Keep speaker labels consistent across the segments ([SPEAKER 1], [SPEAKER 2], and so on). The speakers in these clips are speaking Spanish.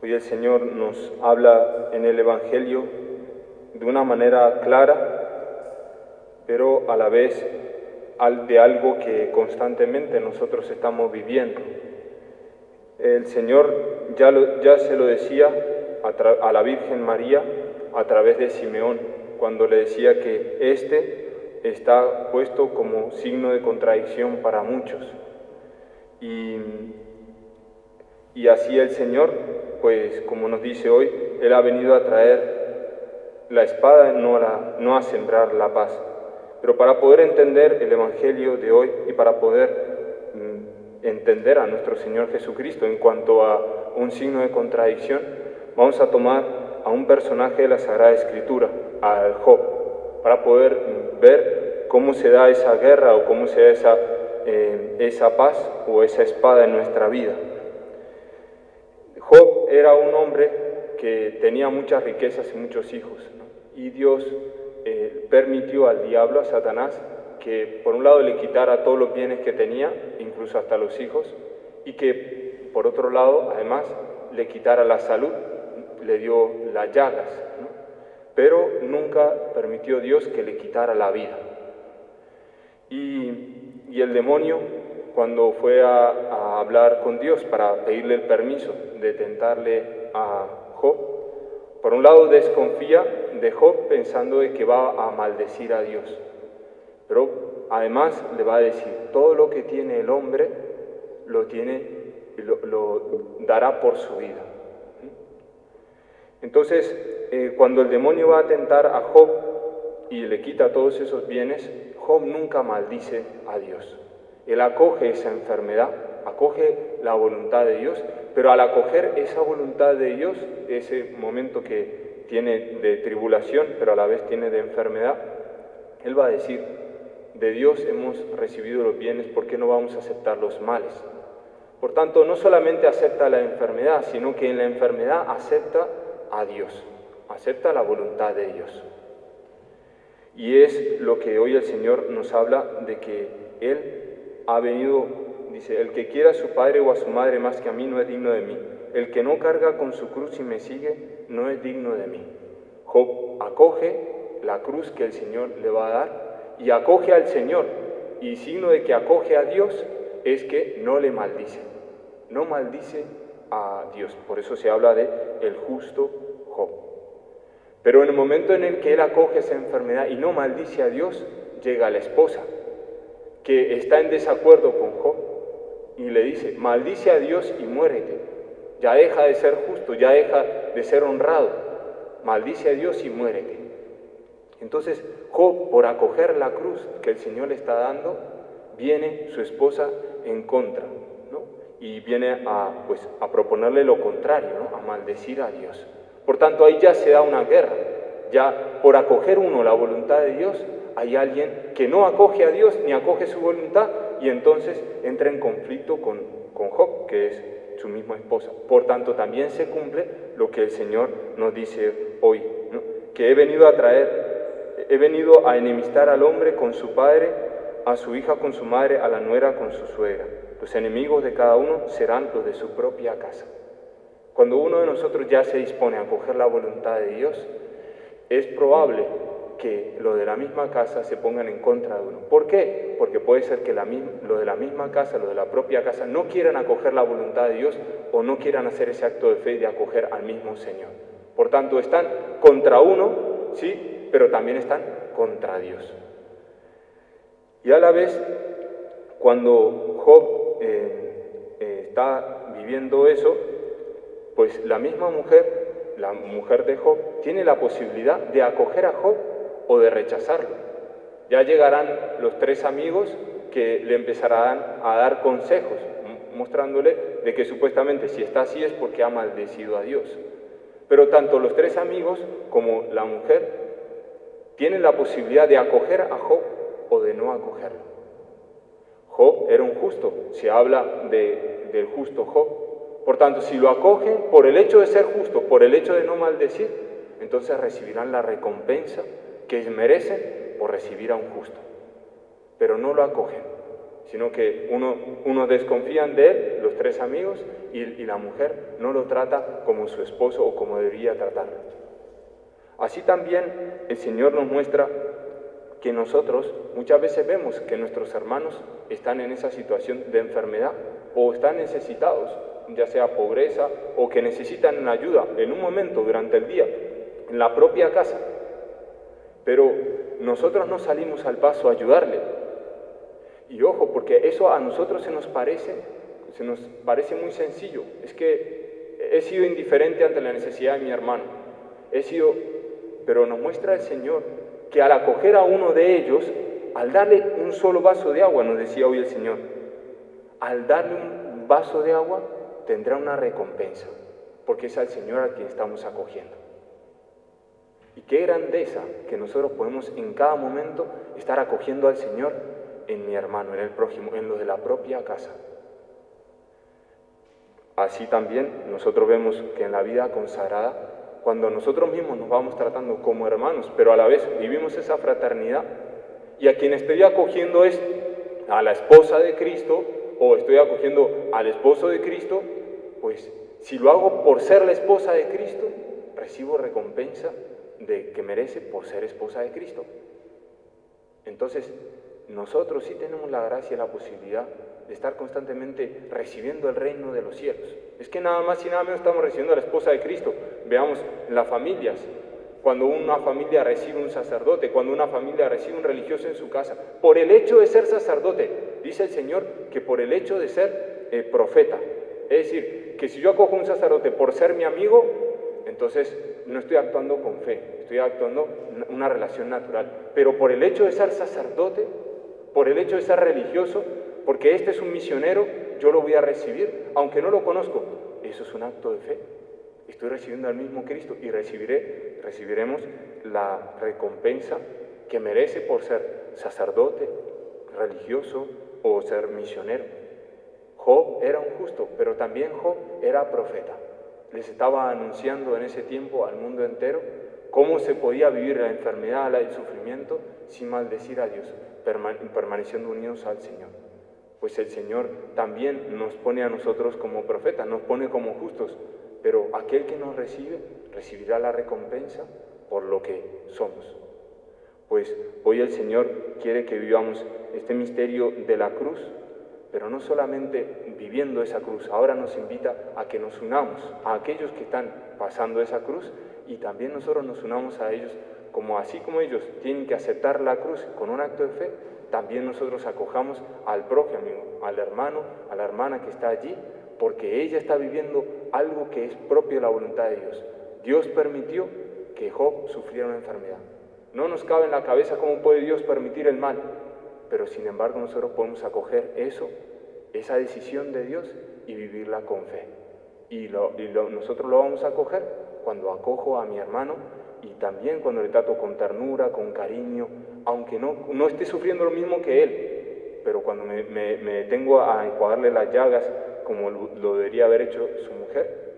[SPEAKER 1] Hoy el Señor nos habla en el Evangelio de una manera clara, pero a la vez de algo que constantemente nosotros estamos viviendo. El Señor ya se lo decía a la Virgen María a través de Simeón, cuando le decía que este está puesto como signo de contradicción para muchos. Y así el Señor, pues como nos dice hoy, Él ha venido a traer la espada, no a sembrar la paz. Pero para poder entender el Evangelio de hoy y para poder entender a nuestro Señor Jesucristo en cuanto a un signo de contradicción, vamos a tomar a un personaje de la Sagrada Escritura, al Job, para poder ver cómo se da esa guerra o cómo se da esa paz o esa espada en nuestra vida. Job era un hombre que tenía muchas riquezas y muchos hijos, ¿no? Y Dios permitió al diablo, a Satanás, que por un lado le quitara todos los bienes que tenía, incluso hasta los hijos, y que por otro lado, además, le quitara la salud, le dio las llagas, ¿no? Pero nunca permitió Dios que le quitara la vida. Y el demonio, cuando fue a hablar con Dios para pedirle el permiso de tentarle a Job, por un lado desconfía de Job pensando de que va a maldecir a Dios, pero además le va a decir, todo lo que tiene el hombre lo dará por su vida. Entonces, cuando el demonio va a tentar a Job y le quita todos esos bienes, Job nunca maldice a Dios. Él acoge esa enfermedad, acoge la voluntad de Dios, pero al acoger esa voluntad de Dios, ese momento que tiene de tribulación, pero a la vez tiene de enfermedad, él va a decir, de Dios hemos recibido los bienes, ¿por qué no vamos a aceptar los males? Por tanto, no solamente acepta la enfermedad, sino que en la enfermedad acepta a Dios, acepta la voluntad de Dios. Y es lo que hoy el Señor nos habla de que Él ha venido, dice, el que quiera a su padre o a su madre más que a mí no es digno de mí. El que no carga con su cruz y me sigue no es digno de mí. Job acoge la cruz que el Señor le va a dar y acoge al Señor. Y signo de que acoge a Dios es que no le maldice. No maldice a Dios. Por eso se habla de el justo Job. Pero en el momento en el que él acoge esa enfermedad y no maldice a Dios, llega la esposa, que está en desacuerdo con Job, y le dice, maldice a Dios y muérete. Ya deja de ser justo, ya deja de ser honrado. Maldice a Dios y muérete. Entonces, Job, por acoger la cruz que el Señor le está dando, viene su esposa en contra, ¿no? Y viene a proponerle lo contrario, ¿no? A maldecir a Dios. Por tanto, ahí ya se da una guerra. Ya por acoger uno la voluntad de Dios, hay alguien que no acoge a Dios ni acoge su voluntad y entonces entra en conflicto con Job, que es su misma esposa. Por tanto, también se cumple lo que el Señor nos dice hoy, ¿no? Que he venido a enemistar al hombre con su padre, a su hija con su madre, a la nuera con su suegra. Los enemigos de cada uno serán los de su propia casa. Cuando uno de nosotros ya se dispone a acoger la voluntad de Dios, es probable que los de la misma casa se pongan en contra de uno. ¿Por qué? Porque puede ser que los de la misma casa, los de la propia casa, no quieran acoger la voluntad de Dios o no quieran hacer ese acto de fe de acoger al mismo Señor. Por tanto, están contra uno, sí, pero también están contra Dios. Y a la vez, cuando Job está viviendo eso, pues la misma mujer, la mujer de Job, tiene la posibilidad de acoger a Job o de rechazarlo. Ya llegarán los tres amigos que le empezarán a dar consejos, mostrándole de que supuestamente si está así es porque ha maldecido a Dios. Pero tanto los tres amigos como la mujer tienen la posibilidad de acoger a Job o de no acogerlo. Job era un justo, se habla del justo Job. Por tanto, si lo acogen por el hecho de ser justo, por el hecho de no maldecir, entonces recibirán la recompensa que merecen por recibir a un justo. Pero no lo acogen. sino que uno desconfían de él, los 3 amigos, y la mujer no lo trata como su esposo o como debería tratarlo. Así también el Señor nos muestra que nosotros muchas veces vemos que nuestros hermanos están en esa situación de enfermedad o están necesitados, ya sea pobreza o que necesitan ayuda en un momento durante el día, en la propia casa. Pero nosotros no salimos al paso a ayudarle. Y ojo, porque eso a nosotros se nos parece muy sencillo. Es que he sido indiferente ante la necesidad de mi hermano. Pero nos muestra el Señor que al acoger a uno de ellos, al darle un solo vaso de agua, nos decía hoy el Señor, al darle un vaso de agua tendrá una recompensa, porque es al Señor al quien estamos acogiendo. Y qué grandeza que nosotros podemos en cada momento estar acogiendo al Señor en mi hermano, en el prójimo, en lo de la propia casa. Así también nosotros vemos que en la vida consagrada, cuando nosotros mismos nos vamos tratando como hermanos, pero a la vez vivimos esa fraternidad, y a quien estoy acogiendo es a la esposa de Cristo, o estoy acogiendo al esposo de Cristo, pues si lo hago por ser la esposa de Cristo, recibo recompensa de que merece por ser esposa de Cristo. Entonces, nosotros sí tenemos la gracia y la posibilidad de estar constantemente recibiendo el reino de los cielos. Es que nada más y nada menos estamos recibiendo a la esposa de Cristo. Veamos en las familias, cuando una familia recibe un sacerdote, cuando una familia recibe un religioso en su casa, por el hecho de ser sacerdote, dice el Señor que por el hecho de ser profeta. Es decir, que si yo acojo a un sacerdote por ser mi amigo, entonces no estoy actuando con fe, estoy actuando una relación natural. Pero por el hecho de ser sacerdote, por el hecho de ser religioso, porque este es un misionero, yo lo voy a recibir, aunque no lo conozco. Eso es un acto de fe. Estoy recibiendo al mismo Cristo y recibiremos la recompensa que merece por ser sacerdote, religioso o ser misionero. Job era un justo, pero también Job era profeta. Les estaba anunciando en ese tiempo al mundo entero cómo se podía vivir la enfermedad, el sufrimiento, sin maldecir a Dios, permaneciendo unidos al Señor. Pues el Señor también nos pone a nosotros como profetas, nos pone como justos, pero aquel que nos recibe, recibirá la recompensa por lo que somos. Pues hoy el Señor quiere que vivamos este misterio de la cruz, pero no solamente viviendo esa cruz, ahora nos invita a que nos unamos a aquellos que están pasando esa cruz y también nosotros nos unamos a ellos, como así como ellos tienen que aceptar la cruz con un acto de fe, también nosotros acojamos al prójimo, al hermano, a la hermana que está allí, porque ella está viviendo algo que es propio de la voluntad de Dios. Dios permitió que Job sufriera una enfermedad. No nos cabe en la cabeza cómo puede Dios permitir el mal, pero sin embargo nosotros podemos acoger eso, esa decisión de Dios y vivirla con fe. Nosotros lo vamos a acoger cuando acojo a mi hermano y también cuando le trato con ternura, con cariño, aunque no esté sufriendo lo mismo que él, pero cuando me detengo a enjuagarle las llagas como lo debería haber hecho su mujer,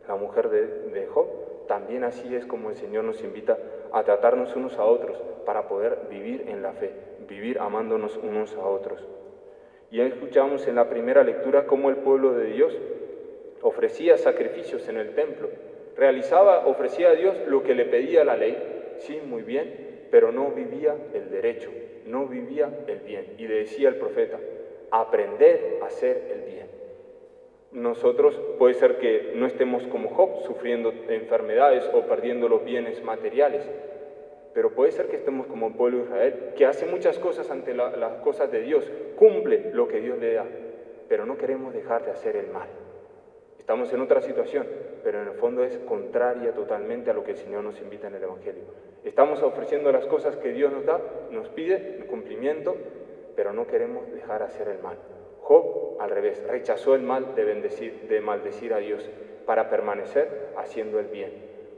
[SPEAKER 1] la mujer de Job, también así es como el Señor nos invita a tratarnos unos a otros para poder vivir en la fe, vivir amándonos unos a otros. Y ya escuchamos en la primera lectura cómo el pueblo de Dios ofrecía sacrificios en el templo, ofrecía a Dios lo que le pedía la ley, sí, muy bien, pero no vivía el derecho, no vivía el bien. Y le decía el profeta, aprended a hacer el bien. Nosotros puede ser que no estemos como Job, sufriendo enfermedades o perdiendo los bienes materiales, pero puede ser que estemos como el pueblo de Israel, que hace muchas cosas ante las cosas de Dios, cumple lo que Dios le da, pero no queremos dejar de hacer el mal. Estamos en otra situación, pero en el fondo es contraria totalmente a lo que el Señor nos invita en el Evangelio. Estamos ofreciendo las cosas que Dios nos da, nos pide, el cumplimiento, pero no queremos dejar de hacer el mal. Job, al revés, rechazó el mal de maldecir a Dios para permanecer haciendo el bien.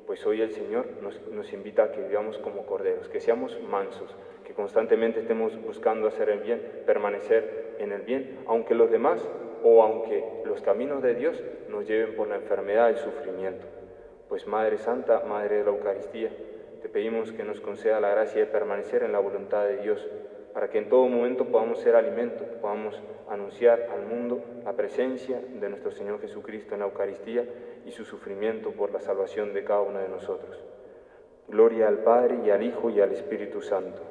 [SPEAKER 1] Pues hoy el Señor nos invita a que vivamos como corderos, que seamos mansos, que constantemente estemos buscando hacer el bien, permanecer en el bien, aunque los demás o aunque los caminos de Dios nos lleven por la enfermedad y el sufrimiento. Pues Madre Santa, Madre de la Eucaristía, te pedimos que nos conceda la gracia de permanecer en la voluntad de Dios, para que en todo momento podamos ser alimento, podamos anunciar al mundo la presencia de nuestro Señor Jesucristo en la Eucaristía y su sufrimiento por la salvación de cada uno de nosotros. Gloria al Padre, y al Hijo, y al Espíritu Santo.